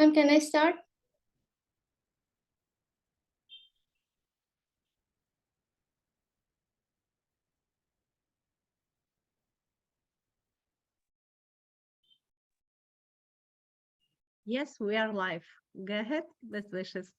Ma'am, can I start? Yes, we are live. Go ahead, best wishes.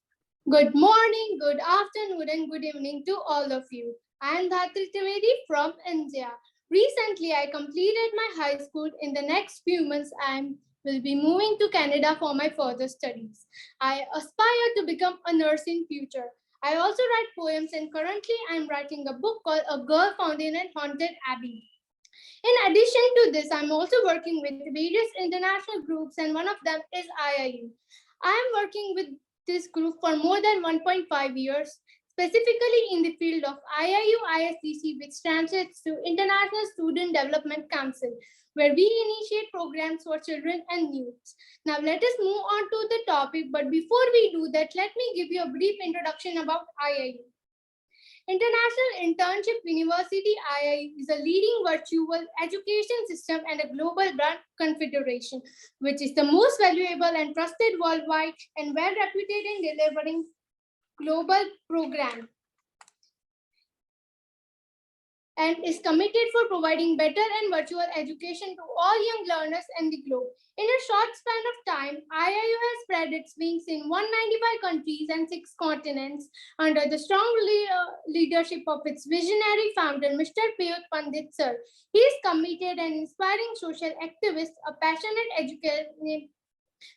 Good morning, good afternoon, and good evening to all of you. I am Dhatri Trivedi from India. Recently, I completed my high school. In the next few months, I will be moving to Canada for my further studies. I aspire to become a nurse in future. I also write poems, and currently I am writing a book called A Girl Found in an Haunted Abbey. In addition to this, I'm also working with various international groups, and one of them is IIU. I am working with this group for more than 1.5 years, specifically in the field of IIU-ISDC, which translates to International Student Development Council, where we initiate programs for children and youths. Now, let us move on to the topic, but before we do that, let me give you a brief introduction about IIU. International Internship University II is a leading virtual education system and a global brand confederation, which is the most valuable and trusted worldwide and well reputed in delivering global programs, and is committed for providing better and virtual education to all young learners in the globe. In a short span of time, IIU has spread its wings in 195 countries and 6 continents under the strong leadership of its visionary founder, Mr. Piyut Pandit Sir. He is committed and inspiring social activist, a passionate educator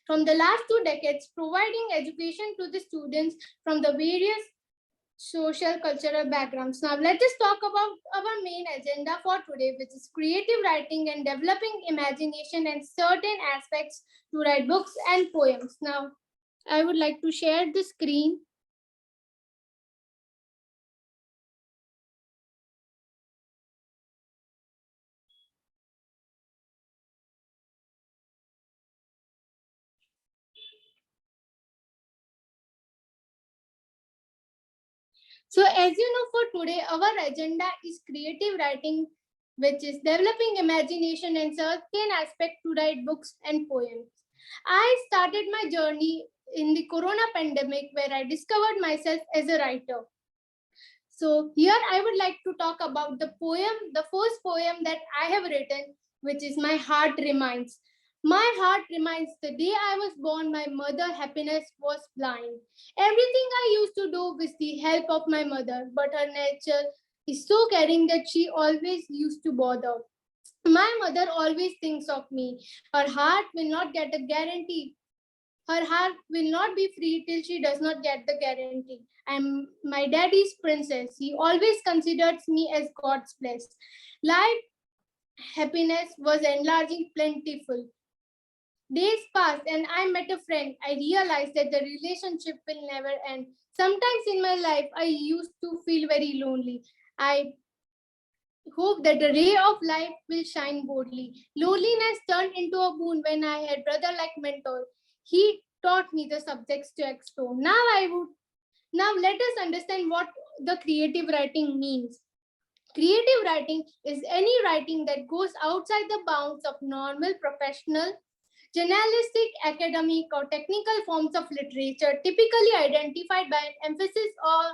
from the last 2 decades, providing education to the students from the various social cultural backgrounds. Now let us talk about our main agenda for today, which is creative writing and developing imagination and certain aspects to write books and poems. Now I would like to share the screen. So as you know, for today, our agenda is creative writing, which is developing imagination and certain aspects to write books and poems. I started my journey in the corona pandemic, where I discovered myself as a writer. So here I would like to talk about the first poem that I have written, which is My Heart Reminds. My heart reminds the day I was born, my mother happiness was blind. Everything I used to do with the help of my mother, but her nature is so caring that she always used to bother. My mother always thinks of me. Her heart will not get a guarantee. Her heart will not be free till she does not get the guarantee. I'm my daddy's princess. He always considers me as God's blessed. Life happiness was enlarging plentiful. Days passed and I met a friend. I realized that the relationship will never end. Sometimes in my life, I used to feel very lonely. I hope that the ray of life will shine boldly. Loneliness turned into a boon when I had brother like mentor. He taught me the subjects to explore. Now let us understand what the creative writing means. Creative writing is any writing that goes outside the bounds of normal professional, journalistic, academic, or technical forms of literature, typically identified by an emphasis on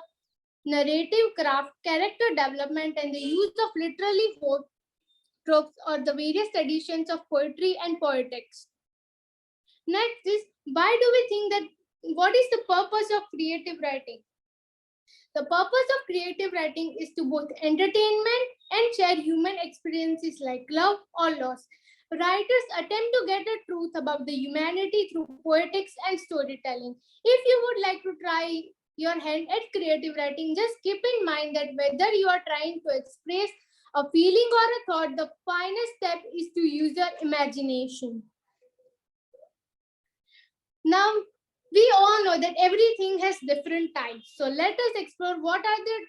narrative craft, character development, and the use of literally tropes or the various traditions of poetry and poetics. Next is, why do we think that what is the purpose of creative writing? The purpose of creative writing is to both entertainment and share human experiences like love or loss. Writers attempt to get the truth about the humanity through poetics and storytelling. If you would like to try your hand at creative writing, just keep in mind that whether you are trying to express a feeling or a thought, the finest step is to use your imagination. Now, we all know that everything has different types. So let us explore what are the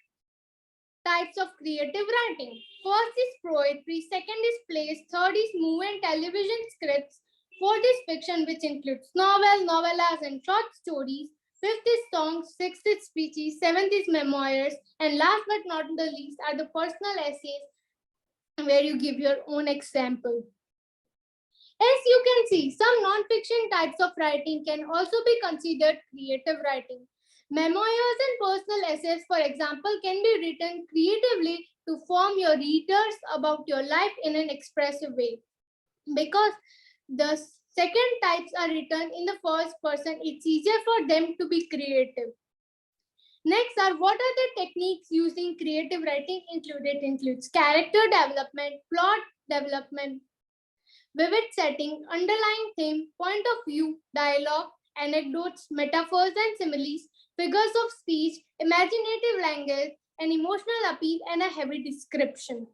types of creative writing. First is poetry, second is plays, third is movie and television scripts, fourth is fiction, which includes novellas, and short stories. Fifth is songs, sixth is speeches, seventh is memoirs, and last but not the least are the personal essays where you give your own example. As you can see, some non-fiction types of writing can also be considered creative writing. Memoirs and personal essays, for example, can be written creatively to inform your readers about your life in an expressive way. Because the second types are written in the first person, it's easier for them to be creative. Next are what are the techniques used in creative writing includes character development, plot development, vivid setting, underlying theme, point of view, dialogue, anecdotes, metaphors and similes, figures of speech, imaginative language, an emotional appeal, and a heavy description.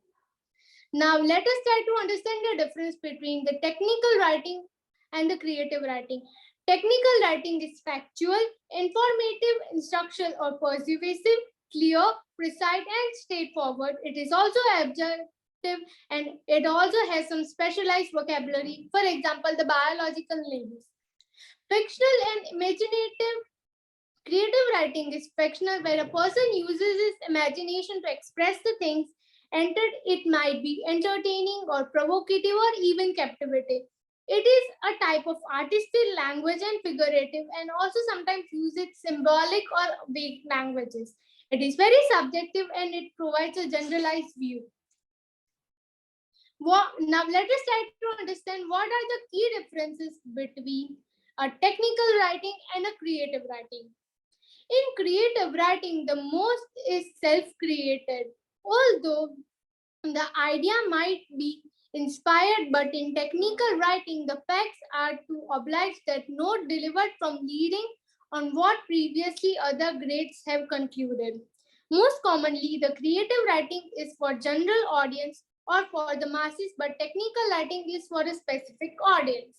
Now, let us try to understand the difference between the technical writing and the creative writing. Technical writing is factual, informative, instructional, or persuasive, clear, precise, and straightforward. It is also objective and it also has some specialized vocabulary. For example, the biological names. Fictional and imaginative. Creative writing is fictional where a person uses his imagination to express the things entered. It might be entertaining or provocative or even captivating. It is a type of artistic language and figurative and also sometimes uses symbolic or vague languages. It is very subjective and it provides a generalized view. Now let us try to understand what are the key differences between a technical writing and a creative writing. In creative writing, the most is self-created, although the idea might be inspired, but in technical writing, the facts are to oblige that note delivered from leading on what previously other grades have concluded. Most commonly, the creative writing is for general audience or for the masses, but technical writing is for a specific audience.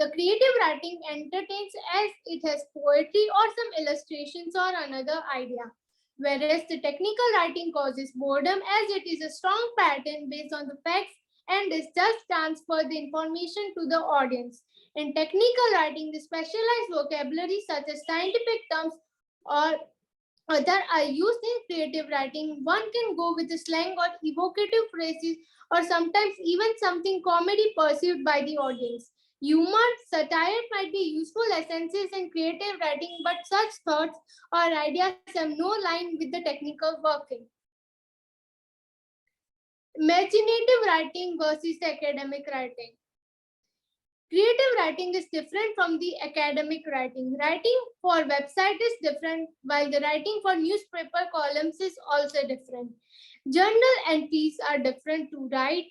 The creative writing entertains as it has poetry or some illustrations or another idea, whereas the technical writing causes boredom as it is a strong pattern based on the facts and is just transfer the information to the audience. In technical writing, the specialized vocabulary such as scientific terms or that are used in creative writing. One can go with the slang or evocative phrases or sometimes even something comedy perceived by the audience. Humor, satire might be useful essences in creative writing, but such thoughts or ideas have no line with the technical working. Imaginative writing versus academic writing. Creative writing is different from the academic writing. Writing for website is different, while the writing for newspaper columns is also different. Journal entries are different to write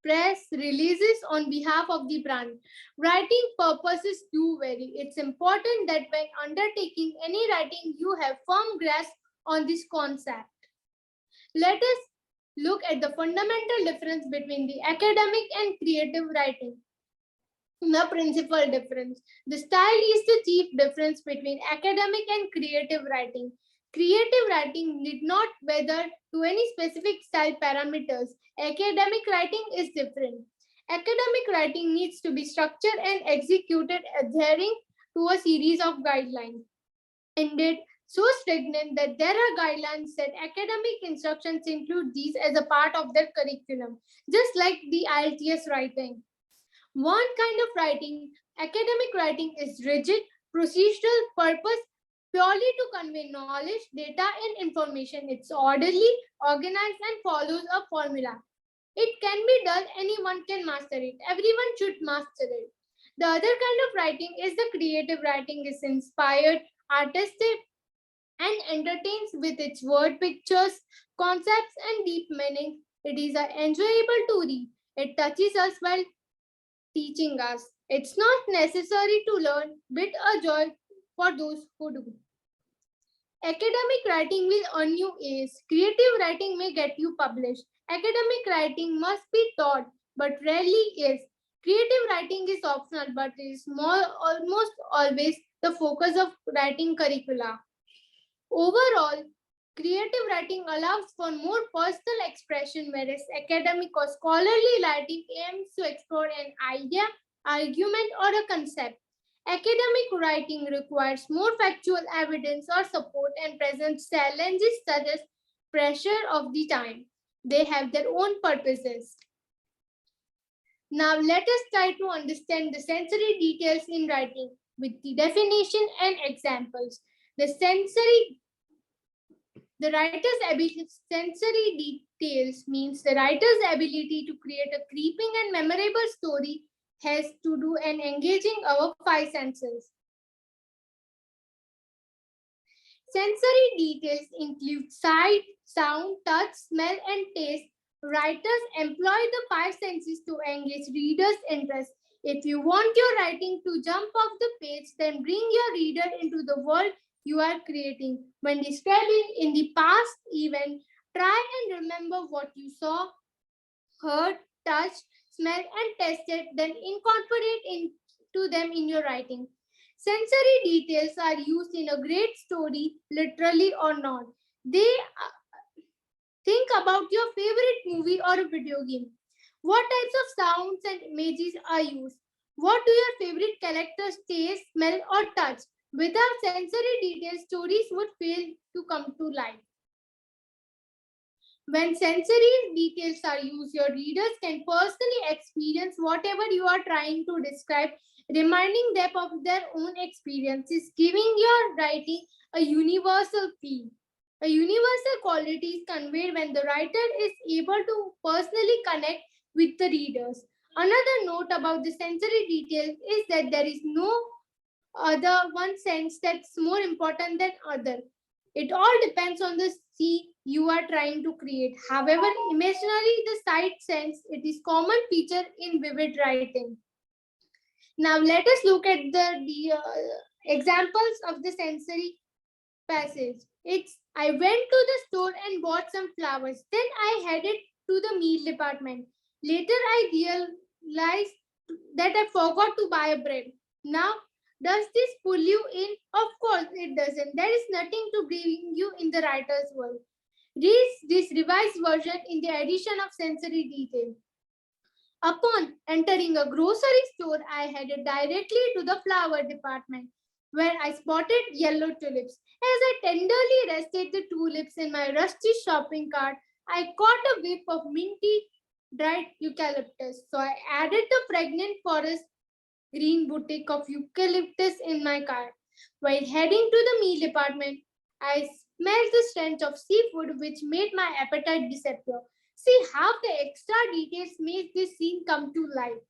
press releases on behalf of the brand. Writing purposes do vary. It's important that when undertaking any writing, you have firm grasp on this concept. Let us look at the fundamental difference between the academic and creative writing. The principal difference. The style is the chief difference between academic and creative writing. Creative writing need not whether to any specific style parameters. Academic writing is different. Academic writing needs to be structured and executed adhering to a series of guidelines. Indeed, so stringent that there are guidelines that academic instructions include these as a part of their curriculum, just like the IELTS writing. One kind of writing, academic writing, is rigid, procedural, purpose purely to convey knowledge, data, and information. It's orderly, organized, and follows a formula. It can be done, anyone can master it. Everyone should master it. The other kind of writing is the creative writing, is inspired, artistic, and entertains with its word pictures, concepts, and deep meaning. It is enjoyable to read. It touches us while teaching us. It's not necessary to learn, but a joy for those who do. Academic writing will earn you A's. Creative writing may get you published. Academic writing must be taught, but rarely is. Creative writing is optional, but is almost always the focus of writing curricula. Overall, creative writing allows for more personal expression, whereas academic or scholarly writing aims to explore an idea, argument, or a concept. Academic writing requires more factual evidence or support and presents challenges such as pressure of the time. They have their own purposes. Now let us try to understand the sensory details in writing with the definition and examples. The writer's ability, sensory details means the writer's ability to create a creeping and memorable story has to do and engaging our five senses. Sensory details include sight, sound, touch, smell, and taste. Writers employ the five senses to engage readers' interest. If you want your writing to jump off the page, then bring your reader into the world you are creating. When describing in the past event, try and remember what you saw, heard, touched, smelled, and tasted, then incorporate into them in your writing. Sensory details are used in a great story, literally or not. They think about your favorite movie or a video game. What types of sounds and images are used? What do your favorite characters taste, smell, or touch? Without sensory details, stories would fail to come to life. When sensory details are used, your readers can personally experience whatever you are trying to describe, reminding them of their own experiences, giving your writing a universal feel. A universal quality is conveyed when the writer is able to personally connect with the readers. Another note about the sensory details is that there is no other one sense that's more important than other. It all depends on the scene you are trying to create. However, imaginary the sight sense, it is common feature in vivid writing. Now let us look at the examples of the sensory passage. I went to the store and bought some flowers. Then I headed to the meal department. Later I realized that I forgot to buy bread. Now, does this pull you in? Of course it doesn't. There is nothing to bring you in the writer's world. Read this revised version in the addition of sensory detail. Upon entering a grocery store, I headed directly to the flower department where I spotted yellow tulips. As I tenderly rested the tulips in my rusty shopping cart, I caught a whiff of minty dried eucalyptus. So I added the fragrant forest green bouquet of eucalyptus in my cart. While heading to the meal department, I smelled the stench of seafood which made my appetite disappear. See how the extra details make this scene come to life.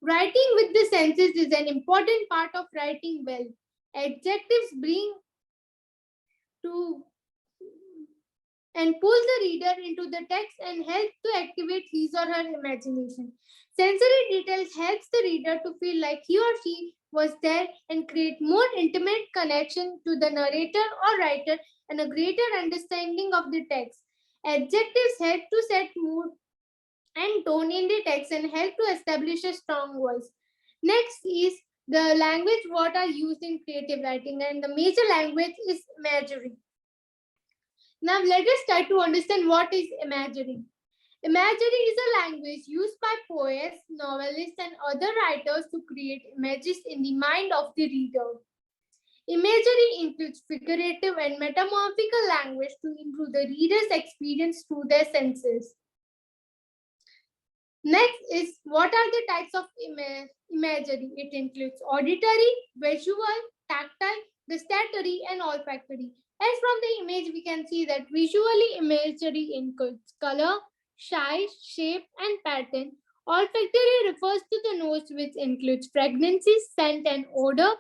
Writing with the senses is an important part of writing well. Adjectives bring to and pull the reader into the text and help to activate his or her imagination. Sensory details helps the reader to feel like he or she was there and create more intimate connection to the narrator or writer and a greater understanding of the text. Adjectives help to set mood and tone in the text and help to establish a strong voice. Next is the language what are used in creative writing, and the major language is imagery. Now let us try to understand what is imagery. Imagery is a language used by poets, novelists, and other writers to create images in the mind of the reader. Imagery includes figurative and metamorphical language to improve the reader's experience through their senses. Next is what are the types of imagery? It includes auditory, visual, tactile, gustatory, and olfactory. As from the image, we can see that visually imagery includes color, size, shape, and pattern. Olfactory refers to the nose, which includes fragrances, scent, and odor.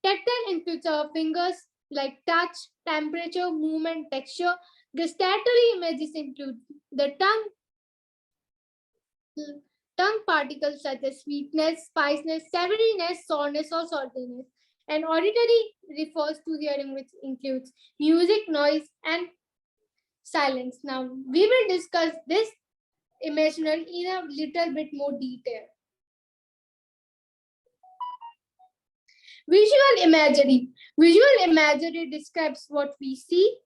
Tactile includes our fingers, like touch, temperature, movement, texture. Gustatory images include the tongue particles such as sweetness, spiciness, savoriness, sourness, or saltiness. And auditory refers to hearing, which includes music, noise, and silence. Now, we will discuss this imaginary in a little bit more detail. Visual imagery. Visual imagery describes what we see.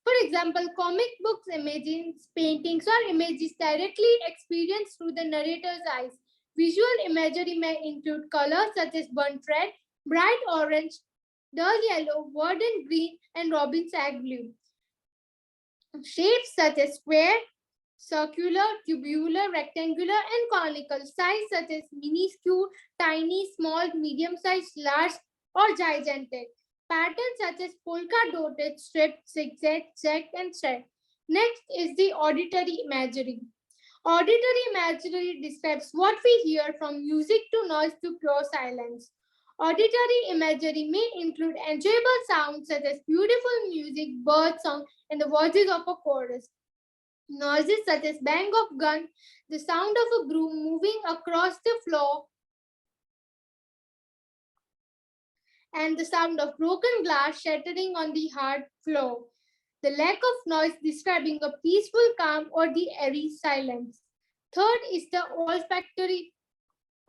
For example, comic books, images, paintings, or images directly experienced through the narrator's eyes. Visual imagery may include colors such as burnt red, bright orange, dull yellow, verdant green, and robin's egg blue. Shapes such as square, circular, tubular, rectangular, and conical. Size such as minuscule, tiny, small, medium-sized, large, or gigantic. Patterns such as polka-dotted, striped, zigzag, checked, and striped. Next is the auditory imagery. Auditory imagery describes what we hear, from music to noise to pure silence. Auditory imagery may include enjoyable sounds such as beautiful music, bird song, and the voices of a chorus. Noises such as bang of gun, the sound of a broom moving across the floor, and the sound of broken glass shattering on the hard floor. The lack of noise describing a peaceful calm or the airy silence. Third is the olfactory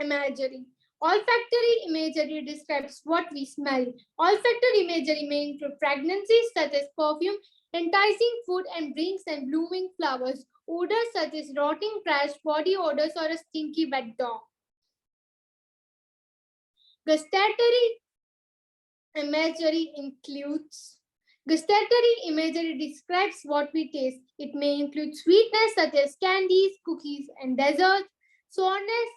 imagery. Olfactory imagery describes what we smell. Olfactory imagery may include fragrances such as perfume, enticing food and drinks, and blooming flowers. Odors such as rotting trash, body odors, or a stinky wet dog. Gustatory imagery includes Gustatory imagery describes what we taste. It may include sweetness such as candies, cookies, and desserts, sourness,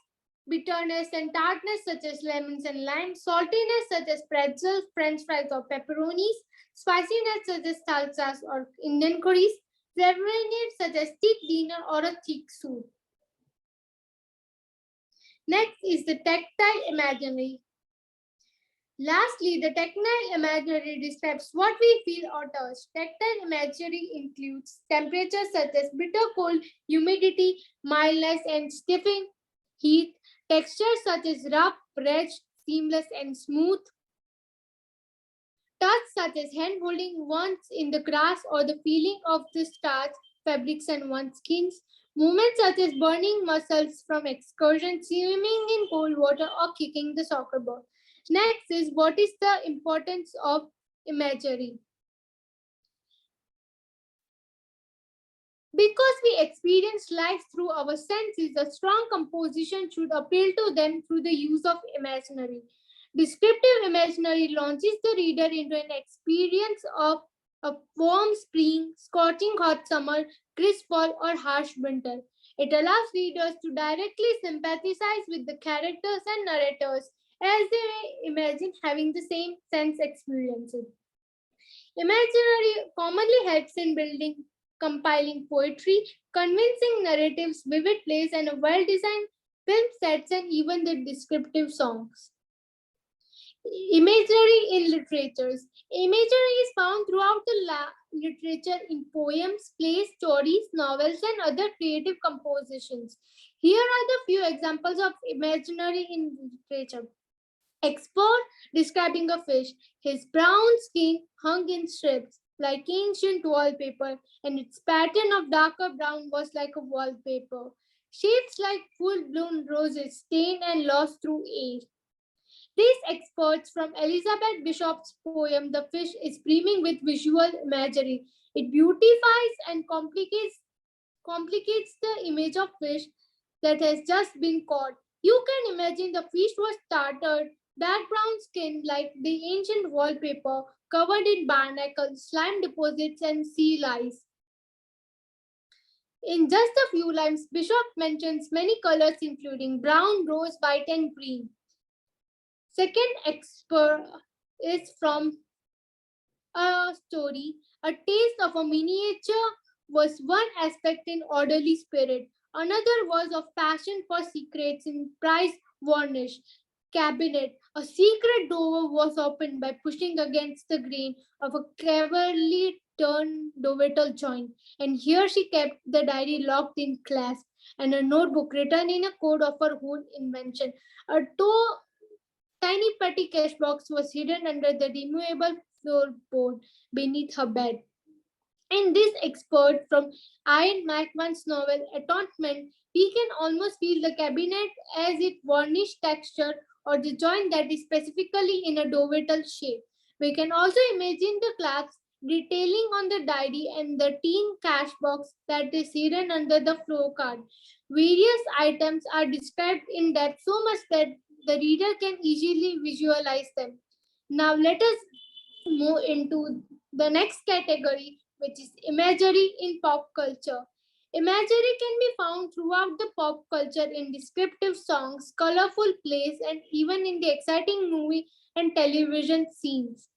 bitterness, and tartness such as lemons and limes, saltiness such as pretzels, french fries, or pepperonis, spiciness such as salsas or Indian curries, flavoriness such as thick dinner or a thick soup. Next is the tactile imagery. Lastly, the tactile imagery describes what we feel or touch. Tactile imagery includes temperatures such as bitter cold, humidity, mildness, and stiffing heat, textures such as rough, red, seamless, and smooth, touch such as hand holding one's in the grass or the feeling of the starch, fabrics, and one's skins, movements such as burning muscles from excursion, swimming in cold water, or kicking the soccer ball. Next is, what is the importance of imagery? Because we experience life through our senses, a strong composition should appeal to them through the use of imaginary. Descriptive imaginary launches the reader into an experience of a warm spring, scorching hot summer, crisp fall, or harsh winter. It allows readers to directly sympathize with the characters and narrators as they imagine having the same sense experiences. Imaginary commonly helps in building, compiling poetry, convincing narratives, vivid plays, and a well-designed film sets, and even the descriptive songs. Imagery in literatures. Imagery is found throughout the literature in poems, plays, stories, novels, and other creative compositions. Here are the few examples of imaginary in literature. Expert describing a fish. His brown skin hung in strips like ancient wallpaper, and its pattern of darker brown was like a wallpaper. Shapes like full-blown roses stained and lost through age. These experts from Elizabeth Bishop's poem The Fish is brimming with visual imagery. It beautifies and complicates the image of fish that has just been caught. You can imagine the fish was tarted, dark brown skin like the ancient wallpaper, covered in barnacles, slime deposits, and sea lice. In just a few lines, Bishop mentions many colors including brown, rose, white, and green. Second expert is from a story. A taste of a miniature was one aspect in orderly spirit. Another was of passion for secrets in prize varnish cabinet. A secret door was opened by pushing against the grain of a cleverly turned dovetal joint. And here she kept the diary locked in clasp and a notebook written in a code of her own invention. A tiny petty cash box was hidden under the removable floorboard beneath her bed. In this expert from Ian McMahon's novel Atonement, we can almost feel the cabinet as its varnished texture or the joint that is specifically in a dovetal shape. We can also imagine the clasps detailing on the diary and the tin cash box that is hidden under the floor card. Various items are described in depth so much that the reader can easily visualize them. Now let us move into the next category, which is imagery in pop culture. Imagery can be found throughout the pop culture in descriptive songs, colorful plays, and even in the exciting movie and television scenes.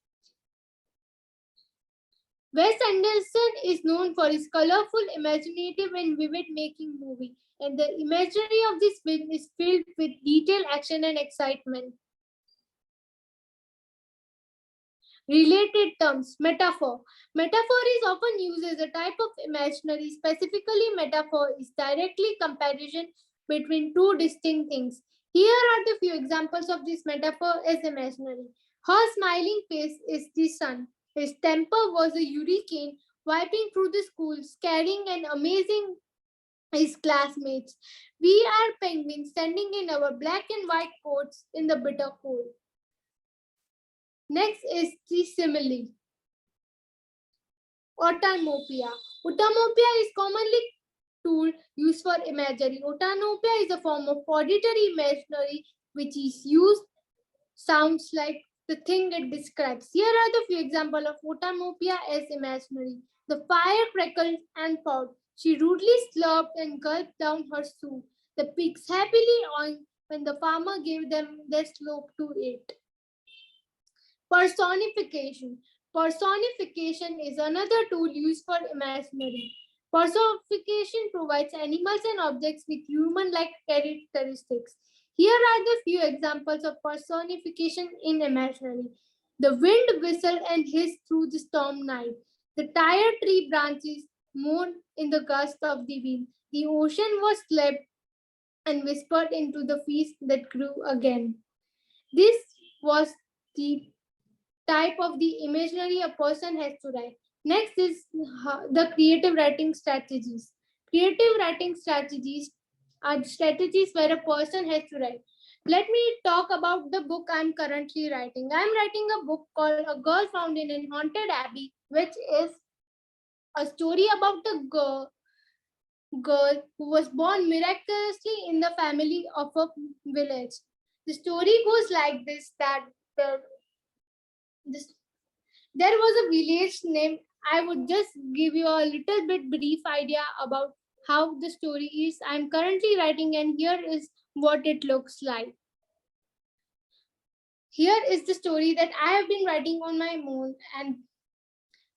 Wes Anderson is known for his colorful, imaginative, and vivid making movie, and the imagery of this film is filled with detailed action and excitement. Related terms, metaphor. Metaphor is often used as a type of imaginary. Specifically, metaphor is directly comparison between two distinct things. Here are the few examples of this metaphor as imaginary. Her smiling face is the sun. His temper was a hurricane wiping through the school, scaring and amazing his classmates. We are penguins standing in our black and white coats in the bitter cold. Next is the simile. Onomatopoeia. Onomatopoeia is commonly tool used for imagery. Onomatopoeia is a form of auditory imagery which is used sounds like the thing it describes. Here are the few examples of onomatopoeia as imaginary. The fire crackled and poured. She rudely slurped and gulped down her soup. The pigs happily on when the farmer gave them their slope to eat. Personification. Personification is another tool used for imaginary. Personification provides animals and objects with human-like characteristics. Here are the few examples of personification in imaginary. The wind whistled and hissed through the storm night. The tired tree branches moaned in the gust of the wind. The ocean was slept and whispered into the feast that grew again. This was the type of the imaginary a person has to write. Next is the creative writing strategies. Creative writing strategies are strategies where a person has to write. Let me talk about the book I'm currently writing. I'm writing a book called A Girl Found in an Haunted Abbey, which is a story about the girl who was born miraculously in the family of a village. The story goes like this that this there was a village named, I would just give you a little bit brief idea about how the story is. I'm currently writing and here is what it looks like. Here is the story that I have been writing on my own and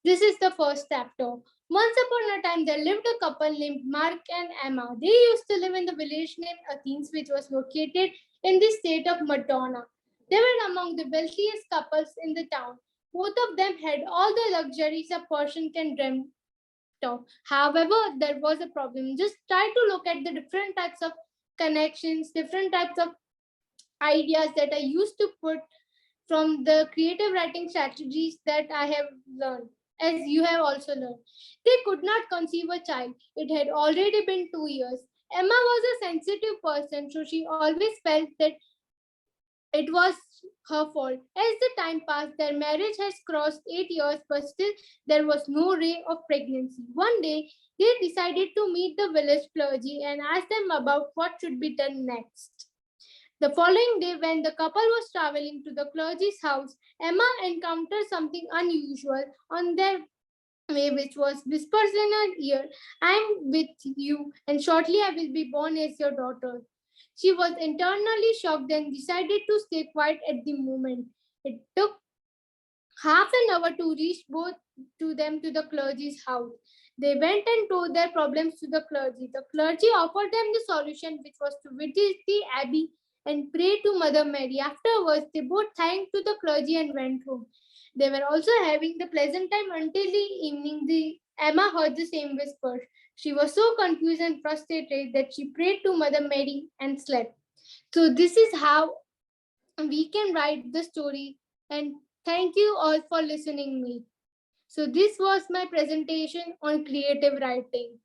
this is the first chapter. Once upon a time, there lived a couple named Mark and Emma. They used to live in the village named Athens, which was located in the state of Madonna. They were among the wealthiest couples in the town. Both of them had all the luxuries a person can dream of. However, there was a problem. Just try to look at the different types of connections, different types of ideas that I used to put from the creative writing strategies that I have learned, as you have also learned. They could not conceive a child. It had already been 2 years. Emma was a sensitive person, so she always felt that it was her fault. As the time passed, their marriage has crossed 8 years, but still there was no ray of pregnancy. One day, they decided to meet the village clergy and ask them about what should be done next. The following day, when the couple was traveling to the clergy's house, Emma encountered something unusual on their way, which was whispers in her ear, I'm with you, and shortly I will be born as your daughter. She was internally shocked and decided to stay quiet at the moment. It took half an hour to reach both to them to the clergy's house. They went and told their problems to the clergy. The clergy offered them the solution, which was to visit the abbey and pray to Mother Mary. Afterwards, they both thanked to the clergy and went home. They were also having the pleasant time until the evening. Emma heard the same whisper. She was so confused and frustrated that she prayed to Mother Mary and slept. So this is how we can write the story, and thank you all for listening me. So this was my presentation on creative writing.